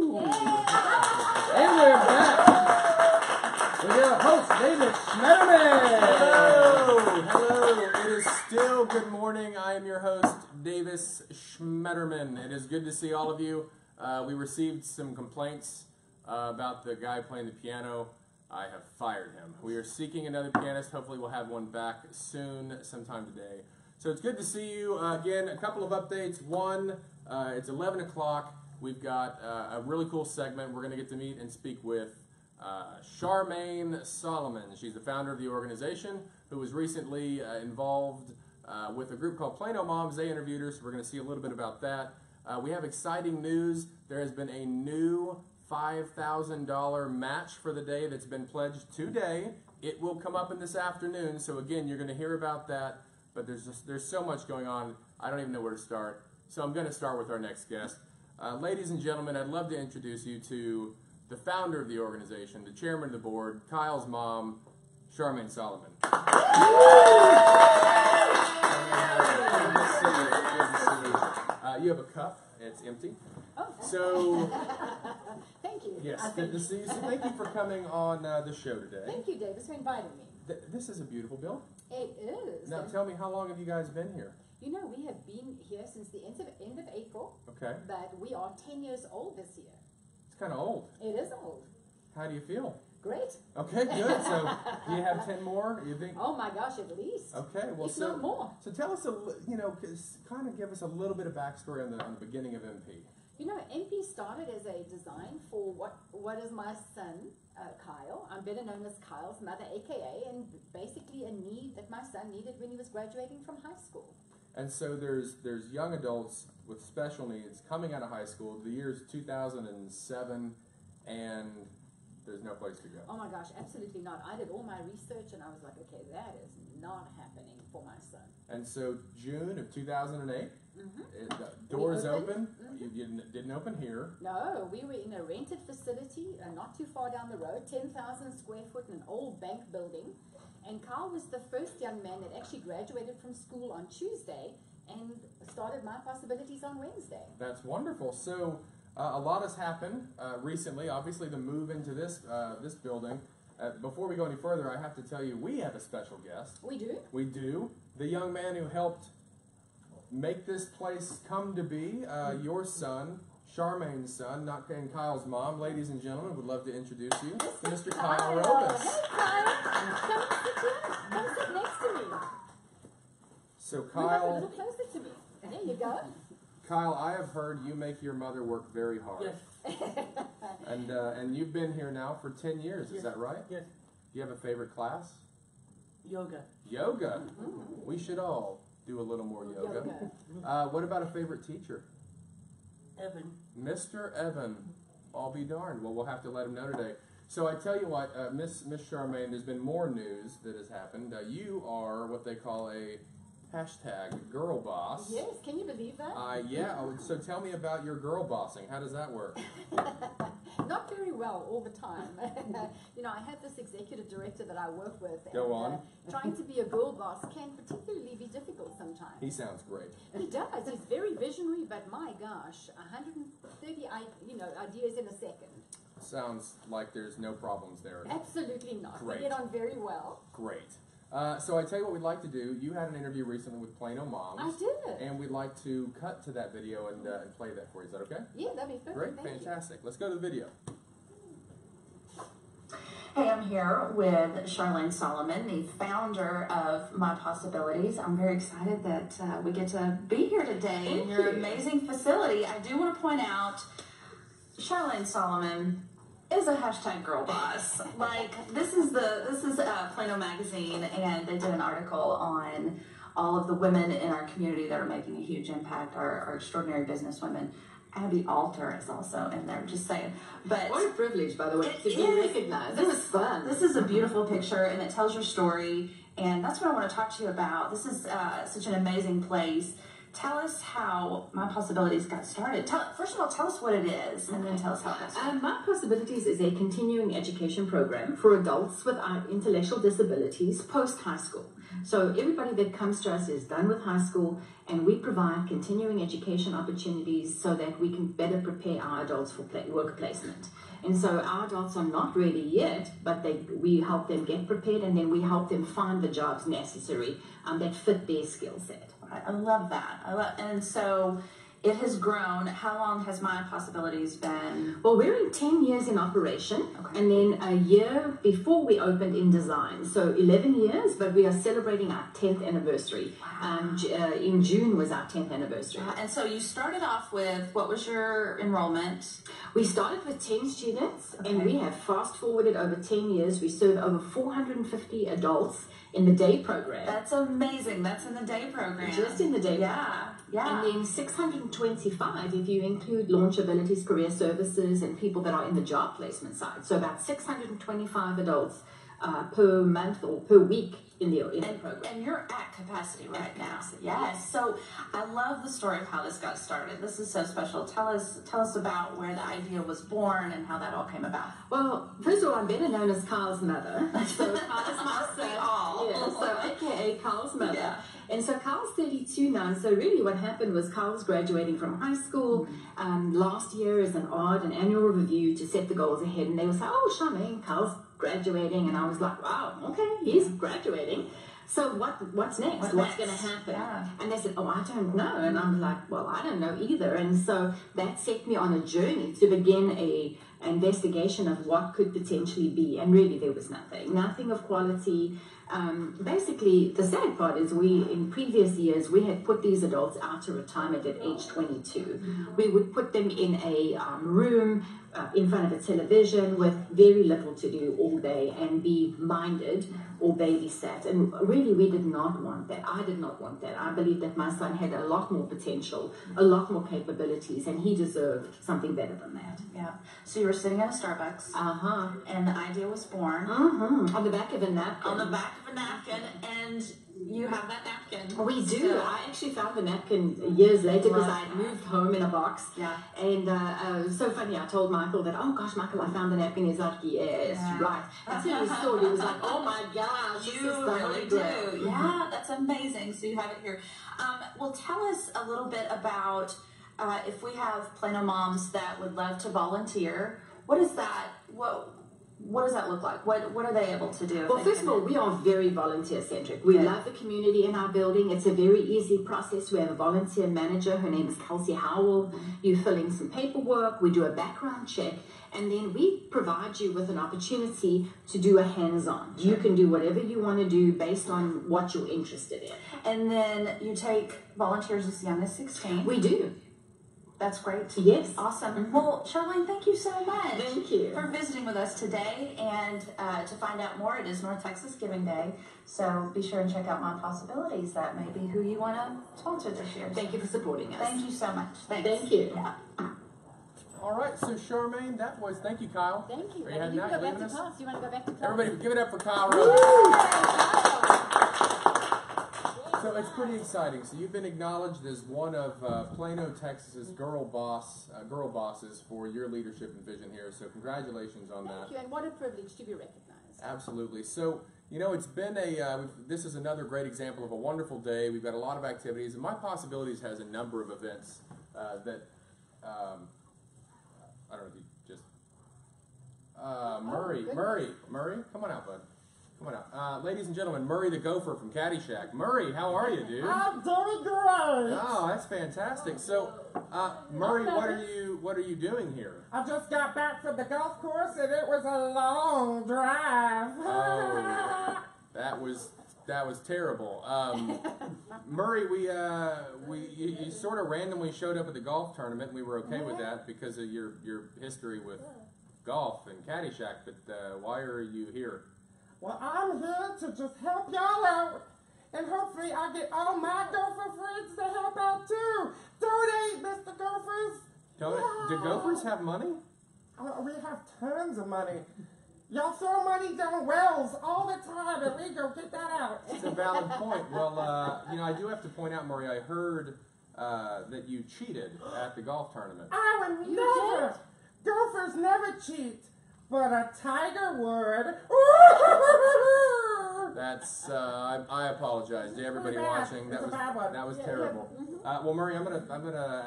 Woo! And we're back with your host, David Schmetterman. Hello. It is still good morning. I am your host, Davis Schmetterman. It is good to see all of you. We received some complaints about the guy playing the piano. I have fired him. We are seeking another pianist. Hopefully we'll have one back soon, sometime today. So it's good to see you. Again, a couple of updates. One, it's 11 o'clock. We've got a really cool segment. We're going to get to meet and speak with Charmaine Solomon. She's the founder of the organization who was recently involved with a group called Plano Moms. They interviewed her, so we're going to see a little bit about that. We have exciting news. There has been a new $5,000 match for the day that's been pledged today. It will come up in this afternoon, so again, you're going to hear about that, but there's so much going on, I don't even know where to start. So I'm going to start with our next guest. Ladies and gentlemen, I'd love to introduce you to the founder of the organization, the chairman of the board, Kyle's mom, Charmaine Solomon. You have a cup. It's empty. Oh. So, thank you. yes, good to see you. So thank you for coming on the show today. Thank you, Davis, for inviting me. This is a beautiful building. It is. Now tell me, how long have you guys been here? You know, we have been here since the end of April. Okay. But we are 10 years old this year. It's kind of old. It is old. How do you feel? Great. Okay, good. So, do you have 10 more? You think? Oh my gosh, at least. Okay, well, if not more. So tell us kind of give us a little bit of backstory on the beginning of MP. You know, MP started as a design for what is my son, Kyle. I'm better known as Kyle's mother, AKA, and basically a need that my son needed when he was graduating from high school. And so there's young adults with special needs coming out of high school. The year's 2007, and there's no place to go. Oh my gosh, absolutely not. I did all my research and I was like, okay, that is not happening for my son. And so June of 2008, doors open. You didn't open here. No, we were in a rented facility not too far down the road, 10,000 square foot in an old bank building. And Kyle was the first young man that actually graduated from school on Tuesday and started My Possibilities on Wednesday. That's wonderful. So a lot has happened recently. Obviously, the move into this building. Before we go any further, I have to tell you, we have a special guest. We do? We do. The young man who helped make this place come to be, your son, Charmaine's son, not Kyle's mom. Ladies and gentlemen, would love to introduce you to Mr. Kyle Robus. Hey, Kyle. Come sit next to me. So, Move up a Kyle, little closer to me. There you go. Kyle, I have heard you make your mother work very hard. Yes. And you've been here now for 10 years, is that right? Yes. Do you have a favorite class? Yoga. Yoga. We should all do a little more yoga. What about a favorite teacher? Evan. Mr. Evan. I'll be darned. Well, we'll have to let him know today. So I tell you what, Miss Charmaine, there's been more news that has happened. You are what they call a hashtag girl boss. Yes, can you believe that? Yeah. So tell me about your girl bossing. How does that work? Not very well all the time. You know, I have this executive director that I work with. And, Go on. Trying to be a girl boss can particularly be difficult sometimes. He sounds great. He does. He's very visionary, but my gosh, 130 ideas in a second. Sounds like there's no problems there. Absolutely not. Great. We get on very well. Great. So I tell you what we'd like to do. You had an interview recently with Plano Moms. I did. And we'd like to cut to that video and play that for you. Is that okay? Yeah, that'd be perfect. Great, Thank fantastic. Let's go to the video. Hey, I'm here with Charmaine Solomon, the founder of My Possibilities. I'm very excited that we get to be here today in your amazing facility. I do want to point out, Charmaine Solomon is a hashtag girl boss. Like, this is Plano Magazine, and they did an article on all of the women in our community that are making a huge impact, our extraordinary business women. Abby Alter is also in there, just saying. But what a privilege, by the way, to be recognized. This is fun. This is a beautiful picture, and it tells your story, and that's what I want to talk to you about. This is such an amazing place Tell us how My Possibilities got started. First of all, tell us what it is, and then tell us how it got started. My Possibilities is a continuing education program for adults with intellectual disabilities post-high school. So everybody that comes to us is done with high school, and we provide continuing education opportunities so that we can better prepare our adults for work placement. And so our adults are not ready yet, but we help them get prepared, and then we help them find the jobs necessary that fit their skill set. I love that. And so it has grown. How long has My Possibilities been? Well, we're in 10 years in operation, and then a year before we opened in design. So 11 years, but we are celebrating our 10th anniversary. Wow. In June was our 10th anniversary. And so you started off with, what was your enrollment? We started with 10 students, and we have fast forwarded over 10 years. We serve over 450 adults in the day program. That's amazing. That's in the day program. Just in the day Yeah. And then 625 if you include Launch Abilities Career Services and people that are in the job placement side. So about 625 adults per month or per week in the program. And you're at capacity right now. Yes. So I love the story of how this got started. This is so special. Tell us about where the idea was born and how that all came about. Well, first of all, I'm better known as Carl's mother. So Carl's my son. Yeah, so AKA Carl's mother. Yeah. And so Carl's 32 now. So really what happened was Carl was graduating from high school last year as an annual review to set the goals ahead. And they would say, oh, Charmaine, Carl's graduating. And I was like, wow, okay, he's graduating. So what's next? What's going to happen? Yeah. And they said, oh, I don't know. And I'm like, well, I don't know either. And so that set me on a journey to begin an investigation of what could potentially be. And really there was nothing of quality. Basically, the sad part is in previous years, we had put these adults out to retirement at age 22. We would put them in a room in front of a television with very little to do all day and be minded or babysat. And really, we did not want that. I did not want that. I believe that my son had a lot more potential, a lot more capabilities, and he deserved something better than that. Yeah. So you were sitting at a Starbucks. And the idea was born. On the back of a napkin. On the back of a napkin, and you have that napkin. We do. So, I actually found the napkin years later because I had moved home in a box. Yeah. And it was so funny. I told Michael that, oh gosh, Michael, I found the napkin. He's like, yes, right. As soon as he saw it, he was like, oh my gosh, this you is really so do. great. Yeah, that's amazing. So you have it here. Well, tell us a little bit about if we have Plano moms that would love to volunteer. What is that? What does that look like? What are they able to do? Well, first of all, we are very volunteer-centric. We love the community in our building. It's a very easy process. We have a volunteer manager. Her name is Kelsey Howell. You fill in some paperwork. We do a background check. And then we provide you with an opportunity to do a hands-on. You can do whatever you want to do based on what you're interested in. And then you take volunteers as young as 16. We do. That's great. Yes. Awesome. Well, Charlene, thank you so much. Thank you. For visiting with us today. And to find out more, it is North Texas Giving Day. So be sure and check out My Possibilities. That may be who you want to sponsor this year. Thank you for supporting us. Thank you so much. Thanks. Thank you. Yeah. All right, so Charmaine, thank you, Kyle. Thank you. Are you You heading can out? go You back leaving to us? class. You want to go back to class? Everybody, give it up for Kyle Rhodes. So it's pretty exciting. So you've been acknowledged as one of Plano, Texas's girl bosses for your leadership and vision here. So congratulations on that. Thank you, and what a privilege to be recognized. Absolutely. So, it's been this is another great example of a wonderful day. We've got a lot of activities, and My Possibilities has a number of events that, I don't know if you just, Murray, come on out, bud. Come on out. Ladies and gentlemen, Murray the Gopher from Caddyshack. Murray, how are you, dude? I'm doing great. Oh, that's fantastic. So, Murray, what are you doing here? I just got back from the golf course and it was a long drive. Oh, that was terrible. Murray, you sort of randomly showed up at the golf tournament, and we were okay with that because of your history with golf and Caddyshack. But why are you here? Well, I'm here to just help y'all out, and hopefully I get all my Gopher friends to help out too. Donate, Mr. Gophers. Do Gophers have money? Oh, we have tons of money. Y'all throw money down wells all the time, and we go get that out. It's a valid point. Well, I do have to point out, Murray, I heard that you cheated at the golf tournament. I would You never. Gophers never cheat, but a tiger would. That's I apologize to everybody Pretty bad. watching. It's a bad one. That was Yeah, terrible. yeah. Well, Murray, I'm gonna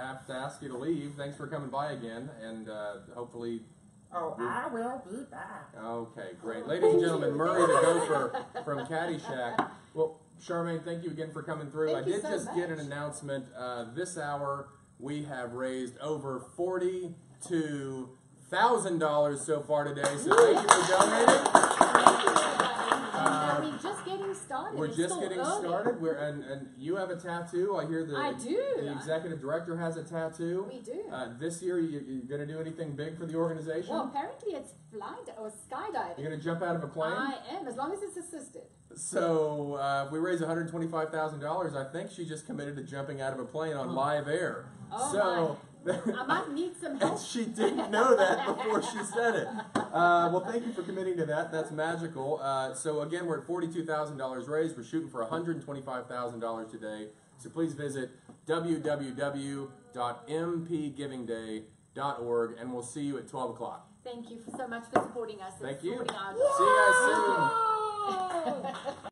have to ask you to leave. Thanks for coming by again, and hopefully. Oh, I will be back. Okay, great, ladies and gentlemen, Murray the Gopher from Caddyshack. Well, Charmaine, thank you again for coming through. Thank I you did so just get much. an announcement. This hour we have raised over $42,000 so far today. So thank you for donating. We're just getting started. We're It's just still getting early. started. And you have a tattoo. I hear I do. the executive director has a tattoo. We do. This year, you going to do anything big for the organization? Well, apparently it's flying or skydiving. You're going to jump out of a plane? I am, as long as it's assisted. So if we raise $125,000, I think she just committed to jumping out of a plane on live air. Oh, so. I might need some help. And she didn't know that before she said it. Well, thank you for committing to that. That's magical. So again, we're at $42,000 raised. We're shooting for $125,000 today. So please visit www.mpgivingday.org, and we'll see you at 12 o'clock. Thank you so much for supporting us. and Thank you. supporting our See you guys soon.